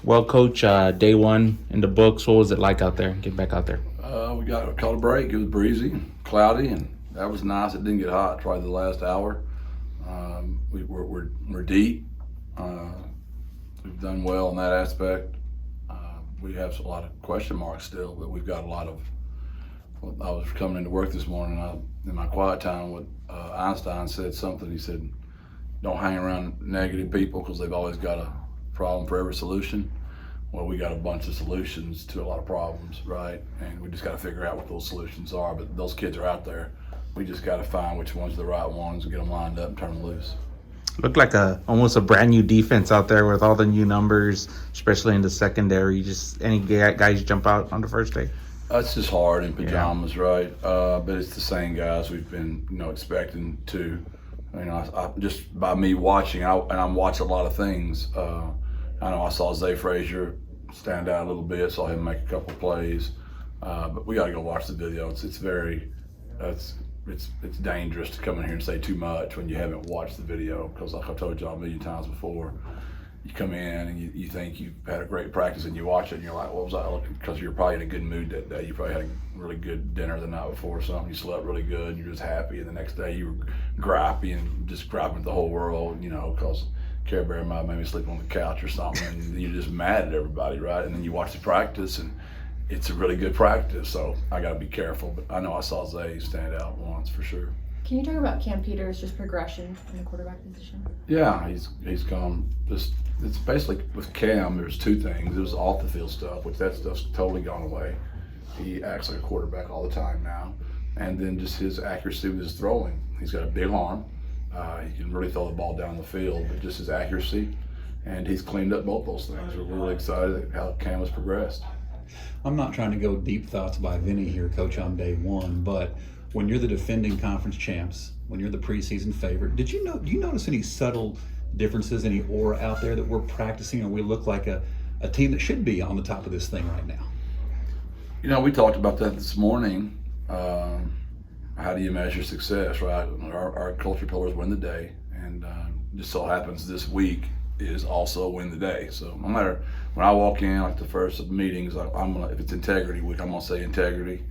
Well, Coach, day one in the books. What was it like out there? Get back out there. We caught a break. It was breezy, cloudy, and that was nice. It didn't get hot. Probably the last hour. We're deep. Uh, we've done well in that aspect. We have a lot of question marks still, but we've got a lot of. I was coming into work this morning. In my quiet time, with Einstein said something. He said, "Don't hang around negative people because they've always got a problem for every solution." Well, we got a bunch of solutions to a lot of problems, right? And we just got to figure out what those solutions are. But those kids are out there. We just got to find which ones are the right ones and get them lined up and turn them loose. Looked like almost a brand new defense out there with all the new numbers, especially in the secondary. Just any guys jump out on the first day? It's just hard in pajamas, right? But it's the same guys we've been, expecting to. I just by me watching, and I'm watching a lot of things. I know I saw Zay Frazier stand out a little bit, saw him make a couple plays, but we got to go watch the video. It's dangerous to come in here and say too much when you haven't watched the video, because like I told y'all a million times before, you come in and you think you've had a great practice and you watch it and you're like, what was I looking? Because you're probably in a good mood that day. You probably had a really good dinner the night before or something. You slept really good. You're just happy, and the next day you were gripey and just griping at the whole world, because Care Bear might maybe sleep on the couch or something, and you're just mad at everybody, right? And then you watch the practice, and it's a really good practice, so I got to be careful. But I know I saw Zay stand out once for sure. Can you talk about Cam Peters' just progression in the quarterback position? Yeah, he's gone. It's basically with Cam. There's two things. There's off the field stuff, which that stuff's totally gone away. He acts like a quarterback all the time now, and then just his accuracy with his throwing. He's got a big arm. He can really throw the ball down the field, but just his accuracy, and he's cleaned up both those things. We're really excited at how Cam has progressed. I'm not trying to go deep thoughts by Vinny here, Coach, on day one, but when you're the defending conference champs, when you're the preseason favorite, do you notice any subtle differences, any aura out there that we're practicing, or we look like a team that should be on the top of this thing right now? We talked about that this morning. How do you measure success, right? Our culture pillars win the day, and just so happens this week is also win the day. So no matter when I walk in, like the first of meetings, if it's integrity week, I'm gonna say integrity.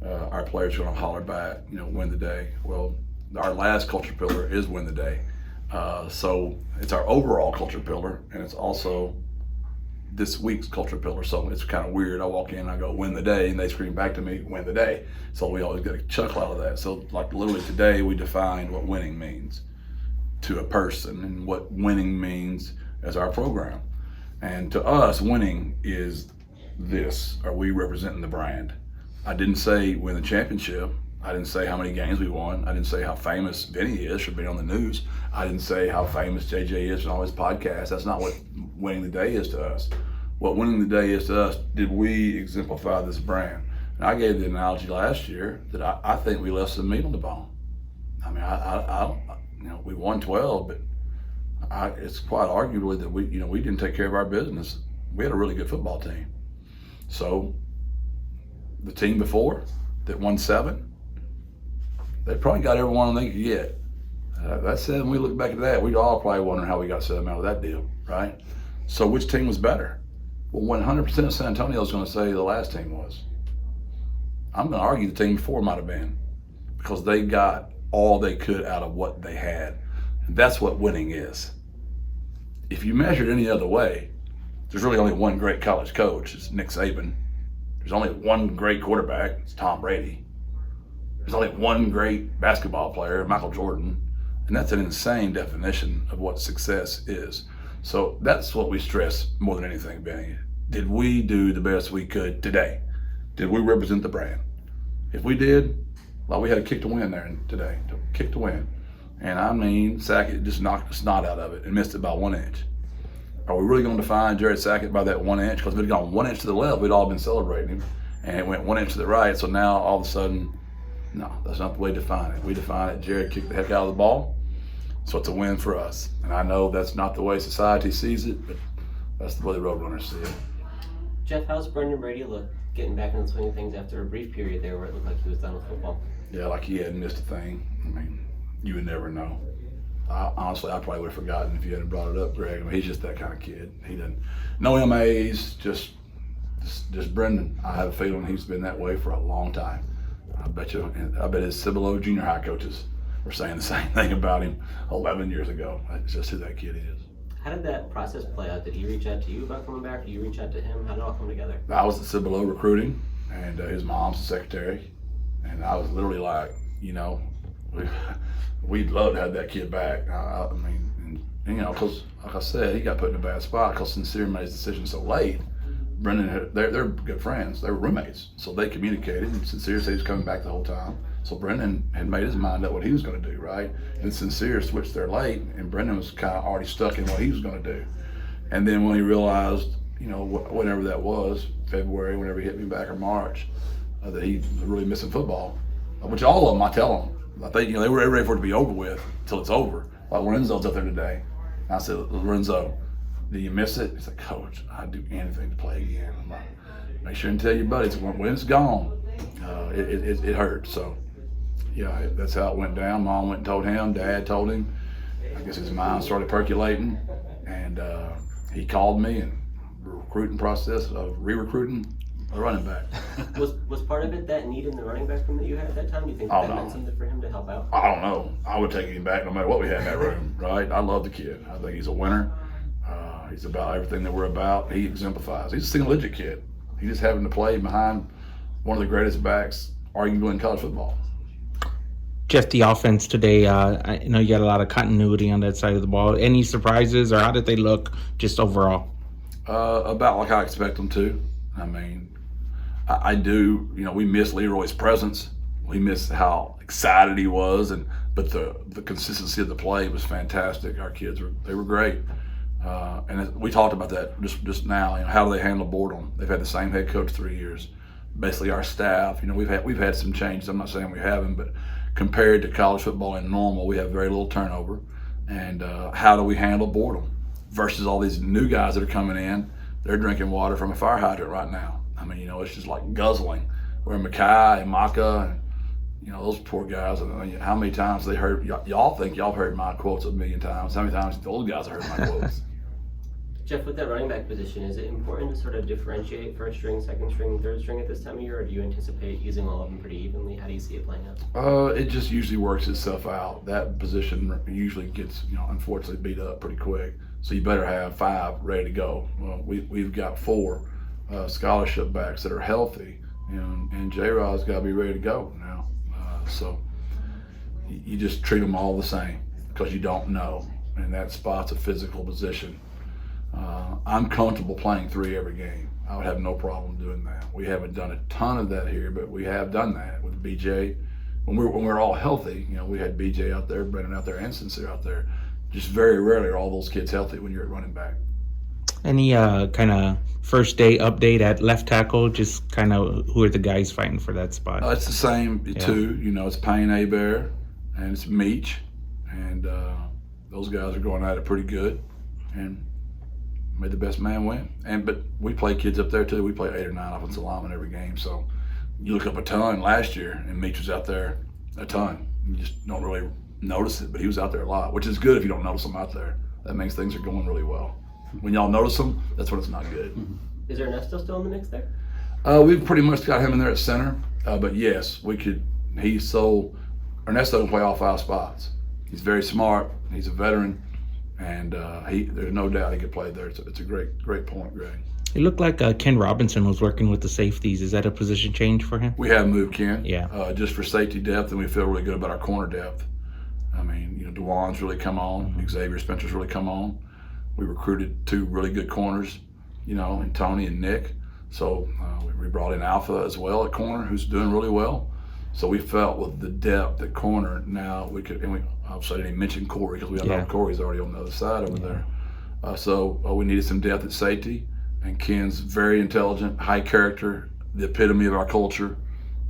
Our players are gonna holler back, win the day. Well, our last culture pillar is win the day. So it's our overall culture pillar, and it's also this week's culture pillar. So it's kind of weird. I walk in, I go win the day, and they scream back to me, win the day. So we always get a chuckle out of that. So like literally today we defined what winning means to a person and what winning means as our program. And to us, winning is this. Are we representing the brand? I didn't say win the championship. I didn't say how many games we won. I didn't say how famous Vinny is, should be on the news. I didn't say how famous JJ is on all his podcasts. That's not what winning the day is to us. What winning the day is to us, did we exemplify this brand? And I gave the analogy last year that I think we left some meat on the bone. I mean, we won 12, but it's quite arguably that we didn't take care of our business. We had a really good football team. So the team before that won 7, they probably got everyone they could get. That said, when we look back at that, we'd all probably wonder how we got 7 out of that deal, right? So which team was better? Well, 100% of San Antonio is going to say the last team was. I'm going to argue the team before might have been, because they got all they could out of what they had. And that's what winning is. If you measure it any other way, there's really only one great college coach, it's Nick Saban. There's only one great quarterback, it's Tom Brady. There's only one great basketball player, Michael Jordan. And that's an insane definition of what success is. So that's what we stress more than anything, Benny. Did we do the best we could today? Did we represent the brand? If we did, well, we had a kick to win there today, kick to win. And I mean, Sackett just knocked the snot out of it and missed it by 1 inch. Are we really going to define Jared Sackett by that 1 inch? Because if it had gone 1 inch to the left, we'd all been celebrating him. And it went 1 inch to the right, so now all of a sudden, no, that's not the way to define it. We define it, Jared kicked the heck out of the ball, so it's a win for us. And I know that's not the way society sees it, but that's the way the Roadrunners see it. Jeff, how's Brendan Brady look getting back in the swing of things after a brief period there where it looked like he was done with football? Yeah, like he hadn't missed a thing. I mean, you would never know. Honestly, I probably would have forgotten if you hadn't brought it up, Greg. I mean, he's just that kind of kid. He doesn't, no MAs, just Brendan. I have a feeling he's been that way for a long time. I bet his Cibolo junior high coaches were saying the same thing about him 11 years ago. It's just who that kid is. How did that process play out? Did he reach out to you about coming back? Did you reach out to him? How did it all come together? I was at Cibolo recruiting, and his mom's the secretary, and I was literally like, we'd love to have that kid back. I mean, because like I said, he got put in a bad spot because Sincere made his decision so late. Brendan, they're good friends. They were roommates, so they communicated. And Sincere said he was coming back the whole time. So Brendan had made his mind up what he was going to do, right? And Sincere switched there late, and Brendan was kind of already stuck in what he was going to do. And then when he realized, whenever that was, February, whenever he hit me back in March, that he was really missing football, which all of them, I tell them, I think they were ready for it to be over with until it's over. Like Lorenzo's up there today. And I said, Lorenzo, do you miss it? He's like, Coach, I'd do anything to play again. I'm like, make sure and tell your buddies when it's gone, it hurts. So, yeah, that's how it went down. Mom went and told him. Dad told him. I guess his mind started percolating, and he called me, and the recruiting process of re-recruiting a running back. Was part of it that need in the running back room that you had at that time? Do you think that meant something for him to help out? I don't know. I would take him back no matter what we had in that room, right? I love the kid. I think he's a winner. He's about everything that we're about. He exemplifies. He's a single-digit kid. He just happened to play behind one of the greatest backs, arguably in college football. Jeff, the offense today, I know you got a lot of continuity on that side of the ball. Any surprises, or how did they look just overall? About like I expect them to. I mean, I do. We miss Leroy's presence. We miss how excited he was, but the consistency of the play was fantastic. Our kids were great. And we talked about that just now. How do they handle boredom? They've had the same head coach 3 years. Basically, our staff. We've had some changes. I'm not saying we haven't, but compared to college football in normal, we have very little turnover. And how do we handle boredom versus all these new guys that are coming in? They're drinking water from a fire hydrant right now. I mean, it's just like guzzling. Where Makai and Maka, and those poor guys. I mean, how many times they heard y'all think y'all heard my quotes a million times? How many times those guys have heard my quotes? Jeff, with that running back position, is it important to sort of differentiate first string, second string, third string at this time of year, or do you anticipate using all of them pretty evenly? How do you see it playing out? It just usually works itself out. That position usually gets, unfortunately beat up pretty quick. So you better have 5 ready to go. Well, we've got 4 scholarship backs that are healthy, and J-Rod's got to be ready to go now. So you just treat them all the same because you don't know, and that spot's a physical position. I'm comfortable playing 3 every game. I would have no problem doing that. We haven't done a ton of that here, but we have done that with BJ. When we're all healthy, we had BJ out there, Brendan out there, and Sincere out there. Just very rarely are all those kids healthy when you're at running back. Any kind of first day update at left tackle? Just kind of who are the guys fighting for that spot? It's the same too. It's Payne Hebert and it's Meach, and those guys are going at it pretty good. And may the best man win. But we play kids up there too. We play 8 or 9 offensive linemen every game. So you look up a ton last year, and Meach was out there a ton. You just don't really notice it, but he was out there a lot, which is good if you don't notice him out there. That means things are going really well. When y'all notice him, that's when it's not good. Is Ernesto still in the mix there? We've pretty much got him in there at center, but yes, we could. Ernesto can play all 5 spots. He's very smart. He's a veteran, and there's no doubt he could play there. It's a great point, Greg. It looked like Ken Robinson was working with the safeties. Is that a position change for him? We have moved Ken, just for safety depth, and we feel really good about our corner depth. I mean, DeJuan's really come on. Mm-hmm. Xavier Spencer's really come on. We recruited 2 really good corners, in Tony and Nick. So we brought in Alpha as well at corner, who's doing really well. So we felt with the depth at corner, now we could, and we obviously didn't even mention Corey because we know Corey's already on the other side over there. So we needed some depth at safety, and Ken's very intelligent, high character, the epitome of our culture,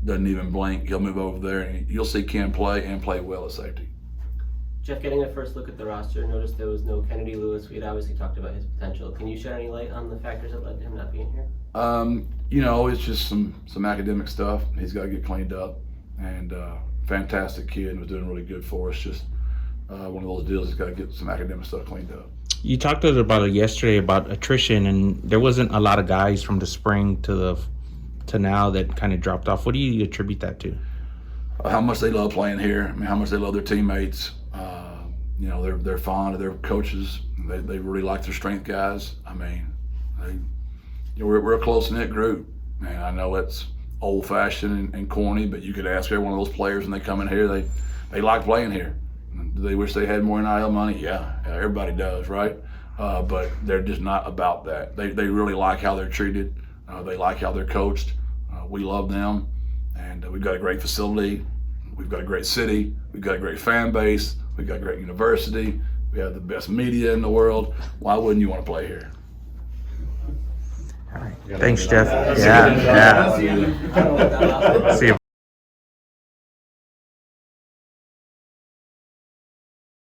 doesn't even blink. He'll move over there, and you'll see Ken play and play well at safety. Jeff, getting a first look at the roster, noticed there was no Kennedy Lewis. We had obviously talked about his potential. Can you shed any light on the factors that led to him not being here? It's just some academic stuff. He's got to get cleaned up. And fantastic kid, was doing really good for us. Just one of those deals that's got to get some academic stuff cleaned up. You talked about it yesterday about attrition, and there wasn't a lot of guys from the spring to now that kind of dropped off. What do you attribute that to? How much they love playing here. I mean, how much they love their teammates. They're fond of their coaches. They really like their strength guys. I mean, we're a close-knit group. And I know it's old-fashioned and corny, but you could ask every one of those players when they come in here, they like playing here. Do they wish they had more NIL money? Yeah, everybody does, right? But they're just not about that. They really like how they're treated. They like how they're coached. We love them, and we've got a great facility. We've got a great city. We've got a great fan base. We've got a great university. We have the best media in the world. Why wouldn't you want to play here? All right. Thanks, Jeff. Yeah. See you.